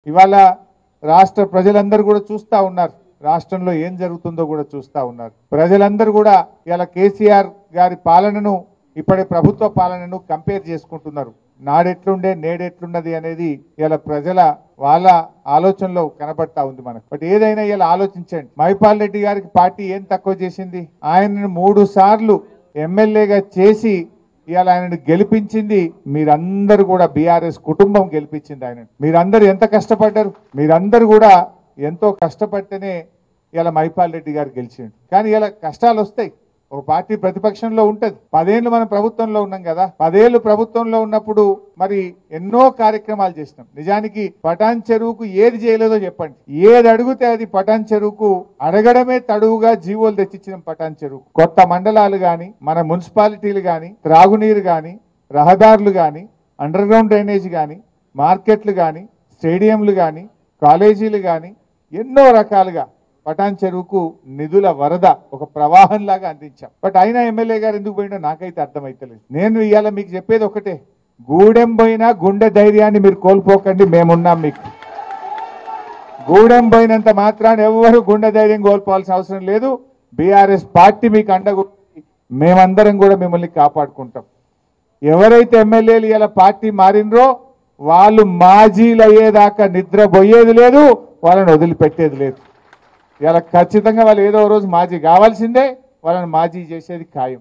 ఇవాళ రాష్ట్ర ప్రజలందరూ కూడా చూస్తా ఉన్నారు, రాష్ట్రంలో ఏం జరుగుతుందో కూడా చూస్తా ఉన్నారు. ప్రజలందరూ కూడా ఇలా కేసీఆర్ గారి పాలనను ఇప్పటి ప్రభుత్వ పాలనను కంపేర్ చేసుకుంటున్నారు. నాడెట్లుండే నేడెట్లున్నది అనేది ఇలా ప్రజల వాళ్ళ ఆలోచనలో కనబడతా ఉంది మనకు. బట్ ఏదైనా ఇలా ఆలోచించండి, మైపాల్ రెడ్డి గారికి పార్టీ ఏం తక్కువ చేసింది? ఆయనను 3 సార్లు ఎమ్మెల్యేగా చేసి ఇవాళ ఆయనను గెలిపించింది మీరందరూ కూడా, బీఆర్ఎస్ కుటుంబం గెలిపించింది ఆయనను. మీరందరూ ఎంత కష్టపడ్డారు, మీరందరూ కూడా ఎంతో కష్టపడితేనే ఇలా మైపాల్ రెడ్డి గారు గెలిచిండు. కానీ ఇలా కష్టాలు వస్తాయి, ఒక పార్టీ ప్రతిపక్షంలో ఉంటుంది. 10 ఏళ్ళు మనం ప్రభుత్వంలో ఉన్నాం కదా, 10 ఏళ్ళు ప్రభుత్వంలో ఉన్నప్పుడు మరి ఎన్నో కార్యక్రమాలు చేసినాం. నిజానికి పటాన్ చెరువుకు ఏది చేయలేదో చెప్పండి, ఏది అడిగితే అది పటాన్ చెరువుకు అడగడమే తడువుగా జీవోలు తెచ్చిచ్చినాం. పటాన్ చెరువు కొత్త మండలాలు కానీ, మన మున్సిపాలిటీలు కానీ, త్రాగునీరు కానీ, రహదారులు కానీ, అండర్ గ్రౌండ్ డ్రైనేజ్ కానీ, మార్కెట్లు కానీ, స్టేడియంలు కానీ, కాలేజీలు కానీ, ఎన్నో రకాలుగా పటాన్ చెరువుకు నిధుల వరద ఒక ప్రవాహంలాగా అందించాం. బట్ అయినా ఎమ్మెల్యే గారు ఎందుకు పోయినా నాకైతే అర్థమైతలేదు. నేను ఇవాళ మీకు చెప్పేది ఒకటే, గూడెం పోయినా గుండె ధైర్యాన్ని మీరు కోల్పోకండి, మేమున్నాం మీకు. గూడెం పోయినంత మాత్రాన్ని ఎవరు గుండె ధైర్యం కోల్పోవాల్సిన అవసరం లేదు. బీఆర్ఎస్ పార్టీ మీకు అండగా మేమందరం కూడా మిమ్మల్ని కాపాడుకుంటాం. ఎవరైతే ఎమ్మెల్యేలు ఇలా పార్టీ మారినరో వాళ్ళు మాజీలు అయ్యేదాకా నిద్రపోయేది లేదు, వాళ్ళని వదిలిపెట్టేది లేదు. ఇలా ఖచ్చితంగా వాళ్ళు ఏదో రోజు మాజీ కావాల్సిందే, వాళ్ళని మాజీ చేసేది ఖాయం.